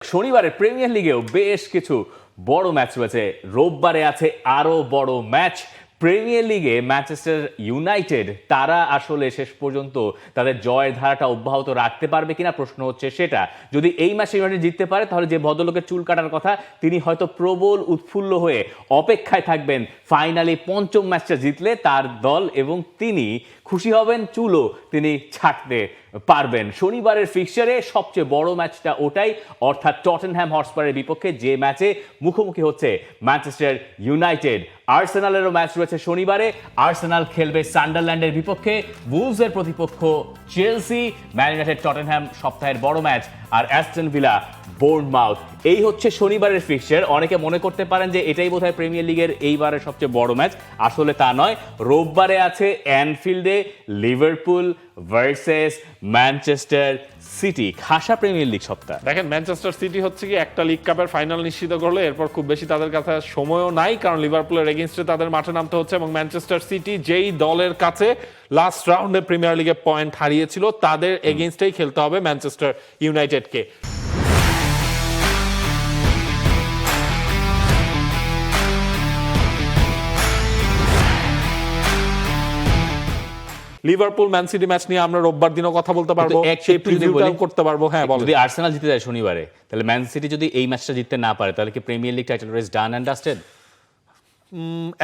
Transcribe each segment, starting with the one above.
শনিবারে প্রিমিয়ার লিগেও বেশ কিছু বড় ম্যাচ রয়েছে। রোববারে আছে আরো বড় ম্যাচ। প্রিমিয়ার লিগে ম্যানচেস্টার ইউনাইটেড তারা আসলে শেষ পর্যন্ত তাদের জয়ের ধারাটা অব্যাহত রাখতে পারবে কিনা প্রশ্ন হচ্ছে সেটা। যদি এই ম্যাচে ইউনাইটেড জিততে পারে তাহলে যে ভদ্রলোকের চুল কাটার কথা তিনি হয়তো প্রবল উৎফুল্ল হয়ে অপেক্ষায় থাকবেন ফাইনালি পঞ্চম ম্যাচটা জিতলে তার দল, এবং তিনি খুশি হবেন, চুলও তিনি ছাড়তে পারবেন। শনিবারের ফিক্সচারে সবচেয়ে বড় ম্যাচটা ওটাই, অর্থাৎ টটেনহ্যাম হটস্পারের বিপক্ষে, যে ম্যাচে মুখোমুখি হচ্ছে ম্যানচেস্টার ইউনাইটেড। আর্সেনালেরও ম্যাচ রয়েছে শনিবারে। আর্সেনাল খেলবে সান্ডারল্যান্ডের বিপক্ষে, বুলসের প্রতিপক্ষ চেলসি। ম্যান ইউনাইটেড টটেনহ্যাম সপ্তাহের বড় ম্যাচ, আর অ্যাস্টন ভিলা বোর্নমাউথ। এই হচ্ছে শনিবারের ফিক্সচার। অনেকে মনে করতে পারেন যে এটাই বোধহয় প্রিমিয়ার লিগের এইবারের সবচেয়ে বড় ম্যাচ, আসলে তা নয়। রোববারে আছে অ্যানফিল্ডে লিভারপুল ভার্সেস ম্যানচেস্টার সিটি। খাসা প্রিমিয়ার লিগ সপ্তাহ। দেখেন, ম্যানচেস্টার সিটি হচ্ছে কি একটা লিগ কাপের ফাইনাল নিশ্চিত করলো, এরপর খুব বেশি তাদের কাছে সময়ও নাই, কারণ লিভারপুলের এগেইনস্টে তাদের মাঠে নামতে হচ্ছে। এবং ম্যানচেস্টার সিটি যেই দলের কাছে লাস্ট রাউন্ডে প্রিমিয়ার লিগে পয়েন্ট হারিয়েছিল তাদের এগেইনস্টেই খেলতে হবে ম্যানচেস্টার ইউনাইটেডকে। লিভারপুল ম্যান সিটি ম্যাচ নিয়ে আমরা রোববার দিনও কথা বলতে পারবো, সেই প্রিভিউটাও করতে পারবো। হ্যাঁ, বলো। যদি আর্সেনাল জিতে যায় শনিবারে, তাহলে ম্যান সিটি যদি এই ম্যাচটা জিততে না পারে, তাহলে কি premier league title race done and dusted?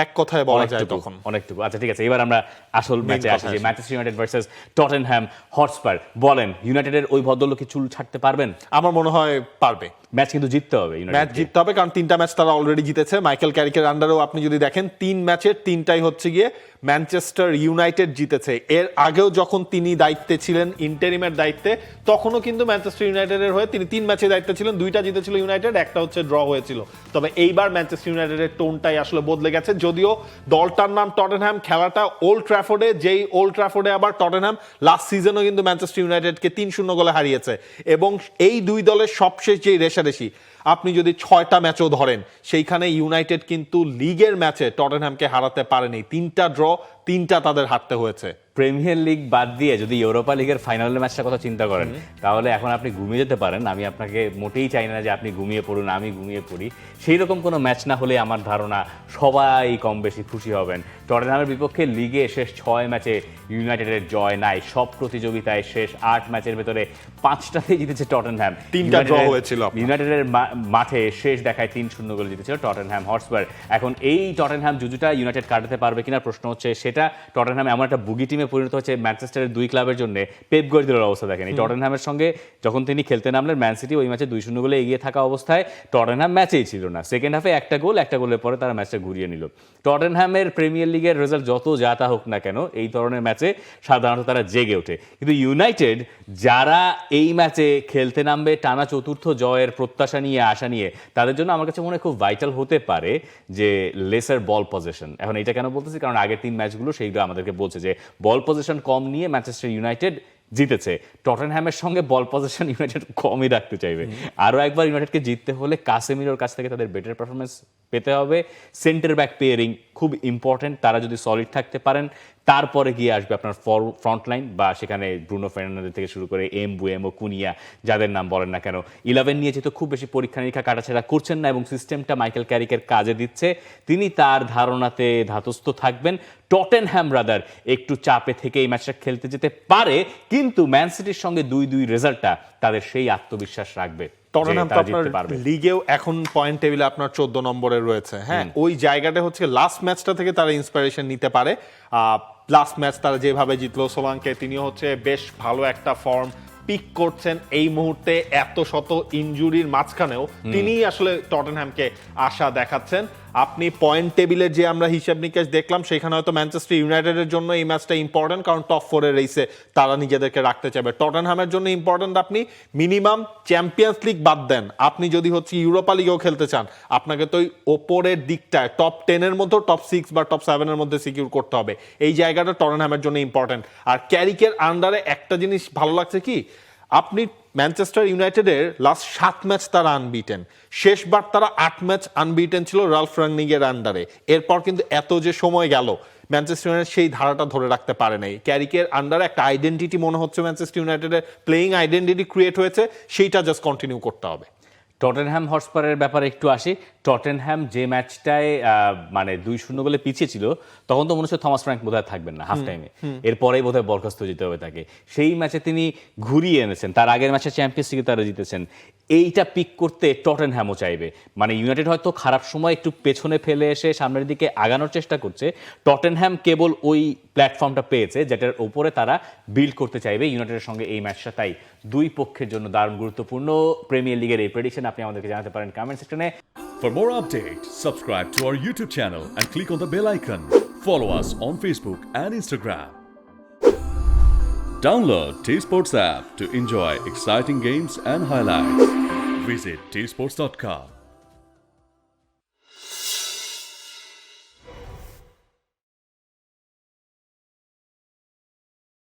এক কথায় বলা যায় তখন অনেকটুকু। আচ্ছা, ঠিক আছে, এবার আমরা আসল ম্যাচে আসি, যে Manchester United versus Tottenham Hotspur. বলেন, ইউনাইটেডের ওই ভদ্রলোক কি চুল ছাড়তে পারবেন? আমার মনে হয় পারবে। ম্যাচ কিন্তু জিততে হবে, ম্যাচ জিততে হবে, কারণ 3টা ম্যাচ তারা অলরেডি জিতেছে। মাইকেল ক্যারিকের আন্ডারেও আপনি যদি দেখেন 3 ম্যাচের 3টাই হচ্ছে গিয়ে ম্যানচেস্টার ইউনাইটেড জিতেছে। এর আগেও যখন তিনি দায়িত্বে ছিলেন, ইন্টারিমের দায়িত্বে, তখনও কিন্তু ম্যানচেস্টার ইউনাইটেডের হয়ে তিনি 3 ম্যাচে দায়িত্বে ছিলেন। 2টা জিতেছিল ইউনাইটেড, একটা হচ্ছে ড্র হয়েছিল। তবে এইবার ম্যানচেস্টার ইউনাইটেডের টোনটাই আসলে বদলে গেছে। যদিও দলটার নাম টটেনহ্যাম, খেলাটা ওল্ড ট্র্যাফোর্ডে, যেই ওল্ড ট্র্যাফোর্ডে আবার টটেনহ্যাম লাস্ট সিজনও কিন্তু ম্যানচেস্টার ইউনাইটেডকে 3-0 গোলে হারিয়েছে। এবং এই দুই দলের সবশেষ যেই রেষারেষি, আপনি যদি 6টা ম্যাচও ধরেন, সেইখানে ইউনাইটেড কিন্তু লিগের ম্যাচে টটেনহ্যামকে হারাতে পারেনি। 3টা ড্র, 3টা তাদের হারতে হয়েছে। প্রিমিয়ার লিগ বাদ দিয়ে যদি ইউরোপা লিগের ফাইনালের ম্যাচটার কথা চিন্তা করেন, তাহলে এখন আপনি ঘুমিয়ে যেতে পারেন। আমি আপনাকে মোটেই চাই না যে আপনি ঘুমিয়ে পড়ুন, আমি ঘুমিয়ে পড়ি। সেই রকম কোনো ম্যাচ না হলে আমার ধারণা সবাই কম বেশি খুশি হবেন। টটেনহ্যামের বিপক্ষে লিগে শেষ 6 ম্যাচে ইউনাইটেডের জয় নাই। সব প্রতিযোগিতায় শেষ 8 ম্যাচের ভেতরে 5টাতেই জিতেছে টটেনহ্যাম। 3টা ড্র হয়েছিল। ইউনাইটেডের মাঠে শেষ দেখায় 3-0 গোলে জিতেছিল টটেনহ্যাম হটস্পার। এখন এই টটেনহ্যাম জুজুটা ইউনাইটেড কাটাতে পারবে কিনা প্রশ্ন হচ্ছে সেটা। টটেনহ্যাম এমন একটা বুগি টিমে পরিণত হচ্ছে ম্যানচেস্টারের 2 ক্লাবের জন্য। পেপ গার্দিওলার অবস্থা দেখেন, এই টটেনহ্যামের সঙ্গে যখন তিনি খেলতে নামলেন, ম্যান সিটি ওই ম্যাচে 2-0 গোলে এগিয়ে থাকা অবস্থায় টটেনহ্যাম ম্যাচেই ছিল না। সেকেন্ড হাফে একটা গোলের পরে তারা ম্যাচটা ঘুরিয়ে নিল। টটেনহ্যামের প্রিমিয়ার লিগের রেজাল্ট যত যা তা হোক না কেন, এই ধরনের ম্যাচে সাধারণত তারা জেগে ওঠে। কিন্তু ইউনাইটেড যারা এই ম্যাচে খেলতে নামবে টানা 4র্থ জয়ের প্রত্যাশা নিয়ে, আশা নিয়ে, তাদের জন্য আমার কাছে মনে হয় খুব ভাইটাল হতে পারে যে লেসার বল পজিশন। এখন এটা কেন বলতেছি, কারণ আগের 3 ম্যাচগুলো সেইগুলো আমাদেরকে বলছে যে বল পজিশন কম নিয়ে ম্যানচেস্টার ইউনাইটেড জিতেছে। টটেনহ্যামের সঙ্গে বল পজিশন ইউনাইটেড কমই রাখতে চাইবে। আরও একবার ইউনাইটেডকে জিততে হলে কাসেমিরোর কাছ থেকে তাদের বেটার পারফরমেন্স পেতে হবে। সেন্টার ব্যাক পেয়ারিং খুব ইম্পর্টেন্ট, তারা যদি সলিড থাকতে পারেন, তারপরে গিয়ে আসবে আপনার ফ্রন্ট লাইন, বা সেখানে ব্রুনো ফার্নান্দেজ থেকে শুরু করে এমবুয়েমো, কুনিয়া, যাদের নাম বলেন না কেন। 11 নিয়ে যেহেতু খুব বেশি পরীক্ষা নিরীক্ষা কাটাছেড়া করছেন না, এবং সিস্টেমটা মাইকেল ক্যারিকের কাজে দিচ্ছে, তিনি তার ধারণাতে ধাতস্থ থাকবেন। টটেনহ্যাম রাদার একটু চাপে থেকে এই ম্যাচটা খেলতে যেতে পারে, কিন্তু ম্যান সিটির সঙ্গে 2-2 রেজাল্টটা তাদের সেই আত্মবিশ্বাস রাখবে। টটেনহ্যাম তো আপনার লিগেও এখন পয়েন্ট টেবিলে আপনার 14 নম্বরে রয়েছে। হ্যাঁ, ওই জায়গাটা হচ্ছে লাস্ট ম্যাচটা থেকে তারা ইন্সপিরেশন নিতে পারে। লাস্ট ম্যাচ তারা যেভাবে জিতলো, সোলাঙ্কে তিনিও হচ্ছে বেশ ভালো একটা ফর্ম পিক করছেন এই মুহূর্তে। এত শত ইনজুরির মাঝখানেও তিনি আসলে টটেনহ্যামকে আশা দেখাচ্ছেন। আপনি পয়েন্ট টেবিলের যে আমরা হিসাব নিকাশ দেখলাম, সেখানে হয়তো ম্যানচেস্টার ইউনাইটেডের জন্য এই ম্যাচটা ইম্পর্টেন্ট, কারণ টপ 4-এর রেসে তারা নিজেদেরকে রাখতে চাইবে। টটেনহ্যামের জন্য ইম্পর্টেন্ট, আপনি মিনিমাম চ্যাম্পিয়ন্স লিগ বাদ দেন, আপনি যদি হচ্ছে ইউরোপা লিগেও খেলতে চান, আপনাকে তো ওই ওপরের দিকটায় টপ 10-এর মধ্যে টপ 6 বা টপ 7-এর মধ্যে সিকিউর করতে হবে। এই জায়গাটা টটেনহ্যামের জন্য ইম্পর্টেন্ট। আর ক্যারিকের আন্ডারে একটা জিনিস ভালো লাগছে কি, আপনি ম্যানচেস্টার ইউনাইটেডের লাস্ট 7 ম্যাচ তারা আনবিটেন। শেষবার তারা 8 ম্যাচ আনবিটেন ছিল রালফ রাঙ্গনিকের আন্ডারে। এরপর কিন্তু এত যে সময় গেল, ম্যানচেস্টার ইউনাইটেড সেই ধারাটা ধরে রাখতে পারে নাই। ক্যারিকের আন্ডারে একটা আইডেন্টিটি মনে হচ্ছে ম্যানচেস্টার ইউনাইটেডের প্লেইং আইডেন্টিটি ক্রিয়েট হয়েছে, সেইটা জাস্ট কন্টিনিউ করতে হবে। টটেনহ্যাম হটস্পারের ব্যাপারে একটু আসি। টটেনহ্যাম যে ম্যাচটায় মানে 2-0 গোলে পিছিয়ে ছিল, তখন তো মনে হচ্ছে থমাস ফ্র্যাঙ্ক বোধহয় থাকবেন না হাফ টাইমে, এরপরেই বোধহয় বরখাস্ত যেতে হবে তাকে। সেই ম্যাচে তিনি ঘুরিয়ে এনেছেন, তার আগের ম্যাচে চ্যাম্পিয়ন্স লিগে তারা জিতেছেন। এইটা পিক করতে টটেনহ্যামও চাইবে। মানে ইউনাইটেড হয়তো খারাপ সময় একটু পেছনে ফেলে এসে সামনের দিকে আগানোর চেষ্টা করছে, টটেনহ্যাম কেবল ওই প্ল্যাটফর্মটা পেয়েছে যেটার উপরে তারা বিল্ড করতে চাইবে ইউনাইটেডের সঙ্গে এই ম্যাচটা। তাই দুই পক্ষের জন্য দারুণ গুরুত্বপূর্ণ প্রিমিয়ার লিগের এই প্রেডিকশন আপনি আমাদেরকে জানাতে পারেন কমেন্ট সেকশনে। For more updates, subscribe to our YouTube channel and click on the bell icon. Follow us on Facebook and Instagram. Download T-Sports app to enjoy exciting games and highlights. Visit tsports.com.